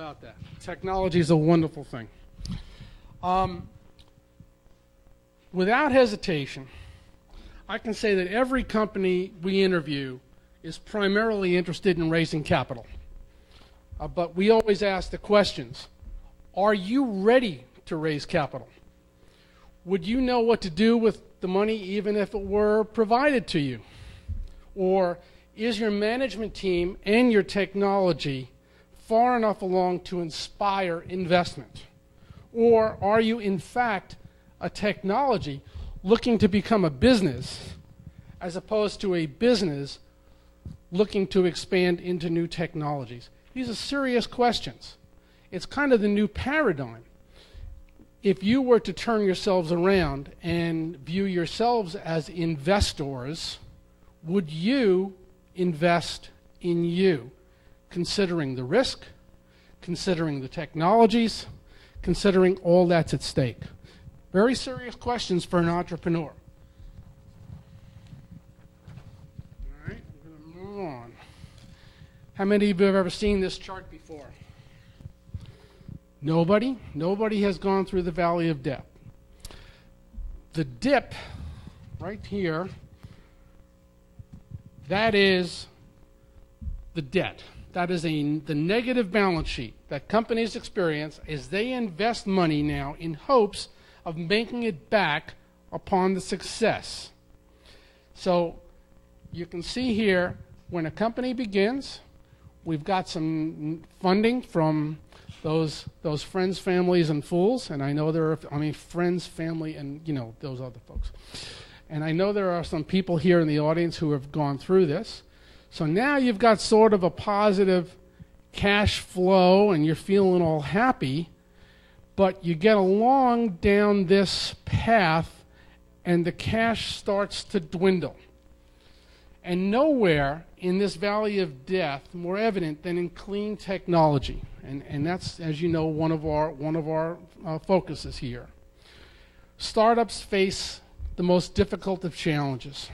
about that? Technology is a wonderful thing. Without hesitation, I can say that every company we interview is primarily interested in raising capital. But we always ask the questions, are you ready to raise capital? Would you know what to do with the money even if it were provided to you? Or is your management team and your technology far enough along to inspire investment? Or are you in fact a technology looking to become a business as opposed to a business looking to expand into new technologies? These are serious questions. It's kind of the new paradigm. If you were to turn yourselves around and view yourselves as investors, would you invest in you, considering the risk, considering the technologies, considering all that's at stake? Very serious questions for an entrepreneur. All right, we're going to move on. How many of you have ever seen this chart before? Nobody? Nobody has gone through the valley of death. The dip right here, that is the debt. That is the negative balance sheet that companies experience as they invest money now in hopes of making it back upon the success. So you can see here, when a company begins, we've got some funding from those friends, families, and fools, and I know there are, friends, family, and those other folks. And I know there are some people here in the audience who have gone through this. So now you've got sort of a positive cash flow, and you're feeling all happy, but you get along down this path, and the cash starts to dwindle. And nowhere in this valley of death more evident than in clean technology. And that's, as you know, one of our focuses here. Startups face the most difficult of challenges.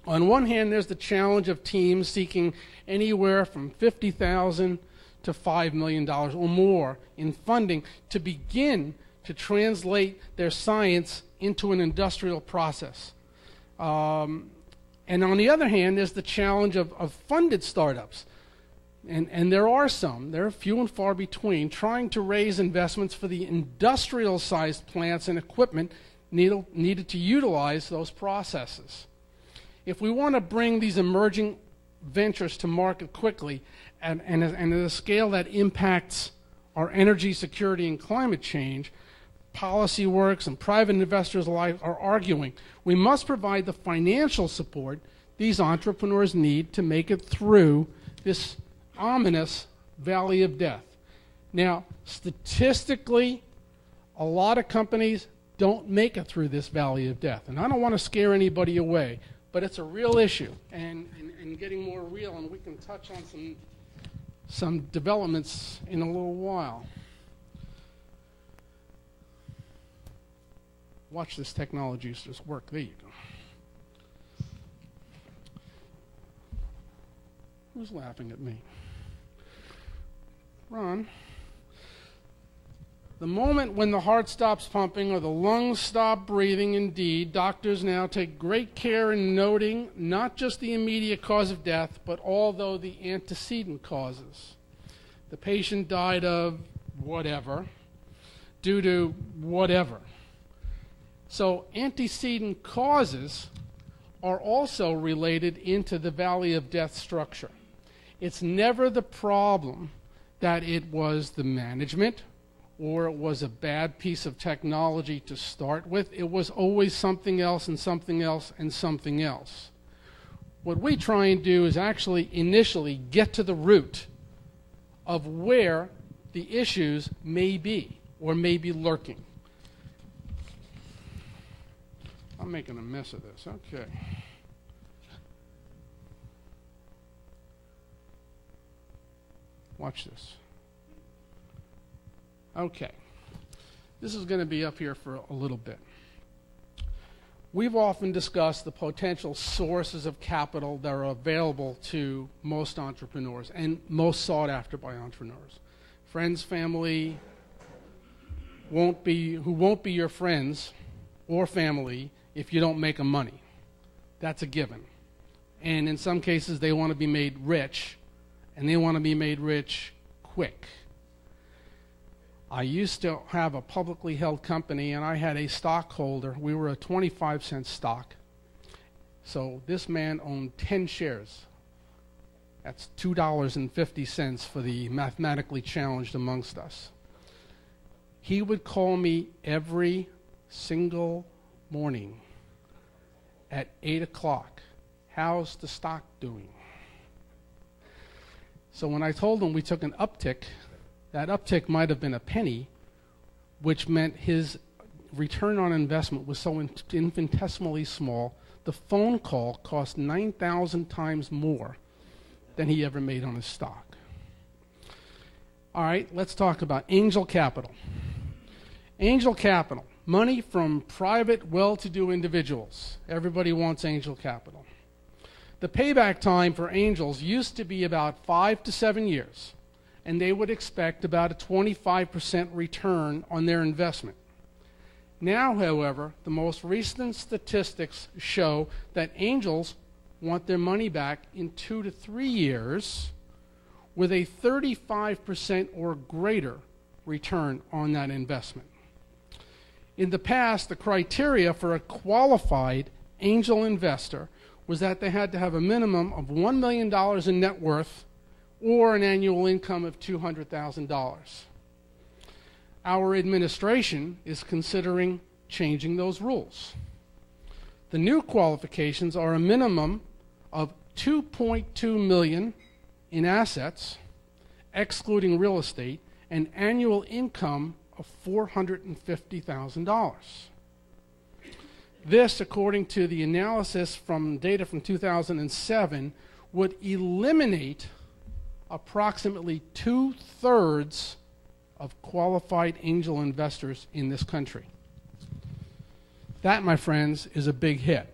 On one hand, there's the challenge of teams seeking anywhere from $50,000 to $5 million or more in funding to begin to translate their science into an industrial process. And on the other hand, there's the challenge of funded startups. And there are some, they're few and far between, trying to raise investments for the industrial-sized plants and equipment needed to utilize those processes. If we want to bring these emerging ventures to market quickly and at a scale that impacts our energy security and climate change, policy works and private investors alike are arguing we must provide the financial support these entrepreneurs need to make it through this ominous valley of death. Now, statistically, a lot of companies don't make it through this valley of death. And I don't want to scare anybody away, but it's a real issue and getting more real, and we can touch on some developments in a little while. Watch this technology just work. There you go. Who's laughing at me? Ron. The moment when the heart stops pumping or the lungs stop breathing, indeed, doctors now take great care in noting not just the immediate cause of death, but although the antecedent causes. The patient died of whatever, due to whatever. So antecedent causes are also related into the valley of death structure. It's never the problem that it was the management or it was a bad piece of technology to start with. It was always something else and something else and something else. What we try and do is actually initially get to the root of where the issues may be or may be lurking. I'm making a mess of this. Okay. Watch this. Okay. This is going to be up here for a little bit. We've often discussed the potential sources of capital that are available to most entrepreneurs and most sought after by entrepreneurs. friends, family who won't be your friends or family if you don't make them money. That's a given. And in some cases, they want to be made rich, and they want to be made rich quick. I used to have a publicly held company, and I had a stockholder. We were a 25-cent stock. So this man owned 10 shares. That's $2.50 for the mathematically challenged amongst us. He would call me every single morning at 8 o'clock. How's the stock doing? So when I told him we took an uptick, that uptick might have been a penny, which meant his return on investment was so infinitesimally small, the phone call cost 9,000 times more than he ever made on his stock. All right, let's talk about angel capital. Angel capital, money from private, well-to-do individuals. Everybody wants angel capital. The payback time for angels used to be about 5 to 7 years, and they would expect about a 25% return on their investment. Now, however, the most recent statistics show that angels want their money back in 2 to 3 years with a 35% or greater return on that investment. In the past, the criteria for a qualified angel investor was that they had to have a minimum of $1 million in net worth or an annual income of $200,000. Our administration is considering changing those rules. The new qualifications are a minimum of $2.2 million in assets, excluding real estate, and annual income of $450,000. This, according to the analysis from data from 2007, would eliminate approximately 2/3 of qualified angel investors in this country. That, my friends, is a big hit.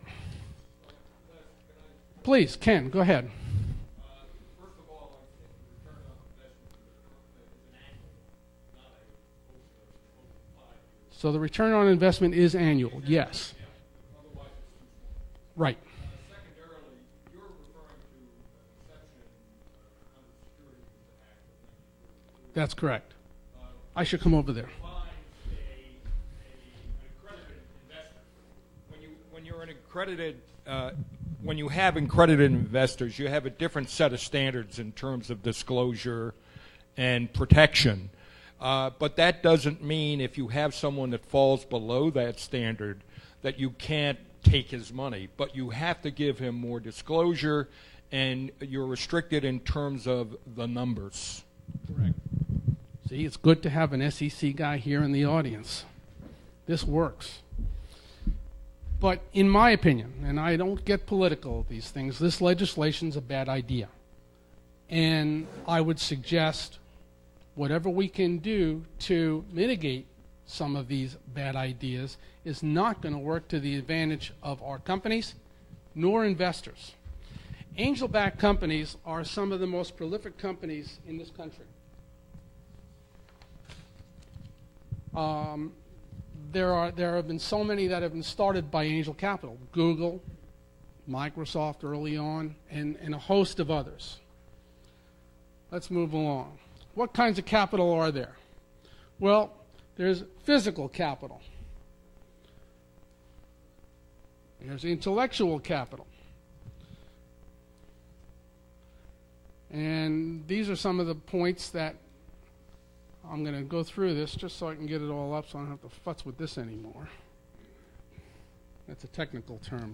Please, Ken, go ahead. First of all, I think the return on investment is an annual, not a 5 years. So the return on investment is annual, yes. Yeah. Otherwise, it's too small. Right. Secondarily, you're referring to an exception under the Securities Act of 1933. That's correct. I should come over there. Defines an accredited investor. When you're an accredited, when you have accredited investors, you have a different set of standards in terms of disclosure and protection. But that doesn't mean if you have someone that falls below that standard that you can't take his money. But you have to give him more disclosure, and you're restricted in terms of the numbers. Correct. See, it's good to have an SEC guy here in the audience. This works. But in my opinion, and I don't get political with these things, this legislation's a bad idea. And I would suggest whatever we can do to mitigate some of these bad ideas is not going to work to the advantage of our companies nor investors. Angel-backed companies are some of the most prolific companies in this country. There have been so many that have been started by angel capital. Google, Microsoft early on, and a host of others. Let's move along. What kinds of capital are there? Well, there's physical capital. There's intellectual capital. And these are some of the points that I'm going to go through this just so I can get it all up so I don't have to futz with this anymore. That's a technical term.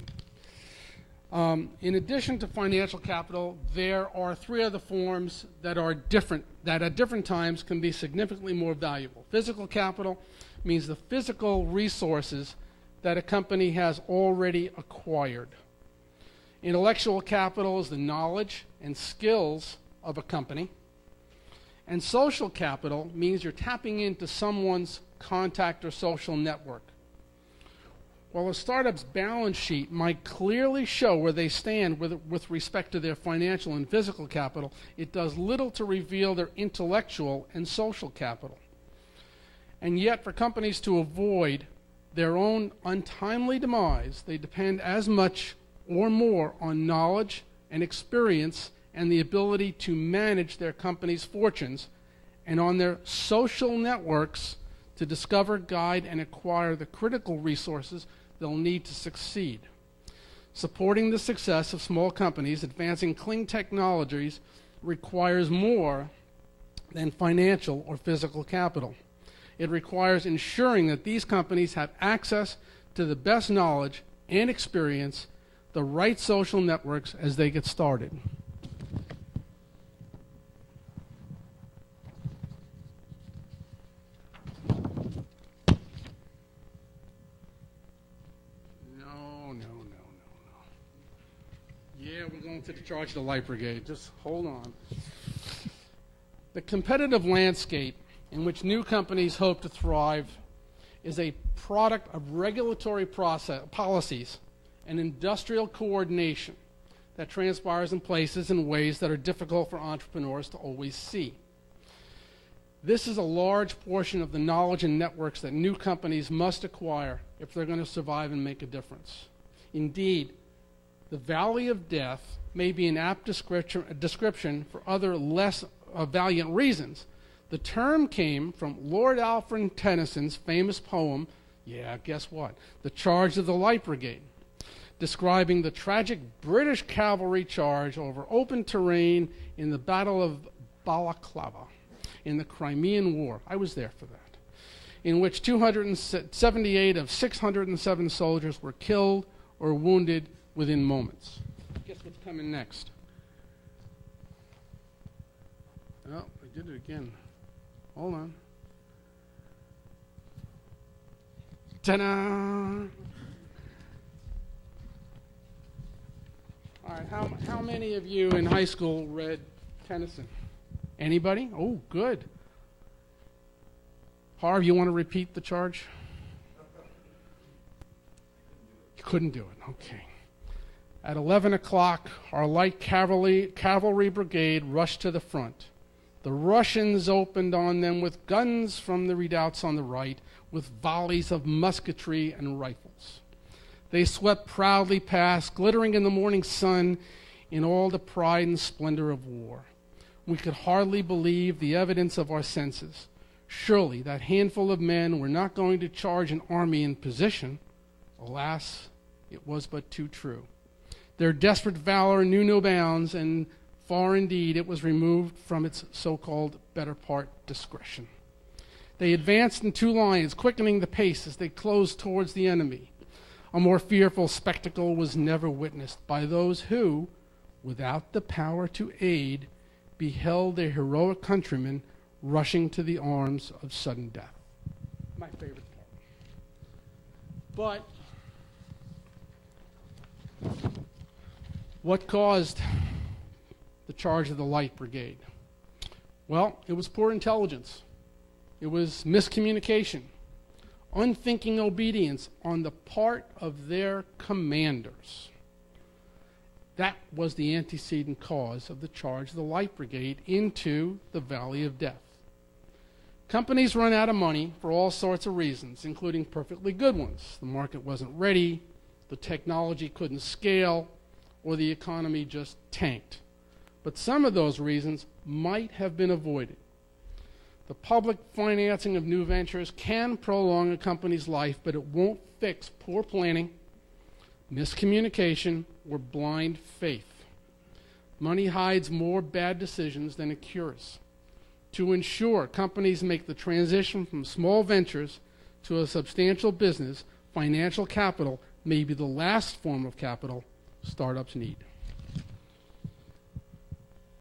In addition to financial capital, there are 3 other forms that are different, that at different times can be significantly more valuable. Physical capital means the physical resources that a company has already acquired. Intellectual capital is the knowledge and skills of a company. And social capital means you're tapping into someone's contact or social network. While a startup's balance sheet might clearly show where they stand with respect to their financial and physical capital, it does little to reveal their intellectual and social capital. And yet, for companies to avoid their own untimely demise, they depend as much or more on knowledge and experience and the ability to manage their company's fortunes, and on their social networks to discover, guide, and acquire the critical resources they'll need to succeed. Supporting the success of small companies advancing clean technologies requires more than financial or physical capital. It requires ensuring that these companies have access to the best knowledge and experience, the right social networks as they get started. Yeah, we're going to the charge of the light brigade. Just hold on. The competitive landscape in which new companies hope to thrive is a product of regulatory policies and industrial coordination that transpires in places in ways that are difficult for entrepreneurs to always see. This is a large portion of the knowledge and networks that new companies must acquire if they're going to survive and make a difference. Indeed, the valley of death may be an apt description for other less valiant reasons. The term came from Lord Alfred Tennyson's famous poem, guess what? The Charge of the Light Brigade, describing the tragic British cavalry charge over open terrain in the Battle of Balaclava in the Crimean War. I was there for that, in which 278 of 607 soldiers were killed or wounded within moments. Guess what's coming next? Oh, I did it again. Hold on. Ta-da! All right, how many of you in high school read Tennyson? Anybody? Oh, good. Harv, you want to repeat the charge? You couldn't do it, okay. At 11 o'clock, our light cavalry brigade rushed to the front. The Russians opened on them with guns from the redoubts on the right, with volleys of musketry and rifles. They swept proudly past, glittering in the morning sun in all the pride and splendor of war. We could hardly believe the evidence of our senses. Surely that handful of men were not going to charge an army in position. Alas, it was but too true. Their desperate valor knew no bounds, and far indeed it was removed from its so-called better part, discretion. They advanced in two lines, quickening the pace as they closed towards the enemy. A more fearful spectacle was never witnessed by those who, without the power to aid, beheld their heroic countrymen rushing to the arms of sudden death. My favorite part. But what caused the charge of the Light Brigade? Well, it was poor intelligence. It was miscommunication, unthinking obedience on the part of their commanders. That was the antecedent cause of the charge of the Light Brigade into the Valley of Death. Companies run out of money for all sorts of reasons, including perfectly good ones. The market wasn't ready, the technology couldn't scale, or the economy just tanked. But some of those reasons might have been avoided. The public financing of new ventures can prolong a company's life, but it won't fix poor planning, miscommunication, or blind faith. Money hides more bad decisions than it cures. To ensure companies make the transition from small ventures to a substantial business, financial capital may be the last form of capital startups need.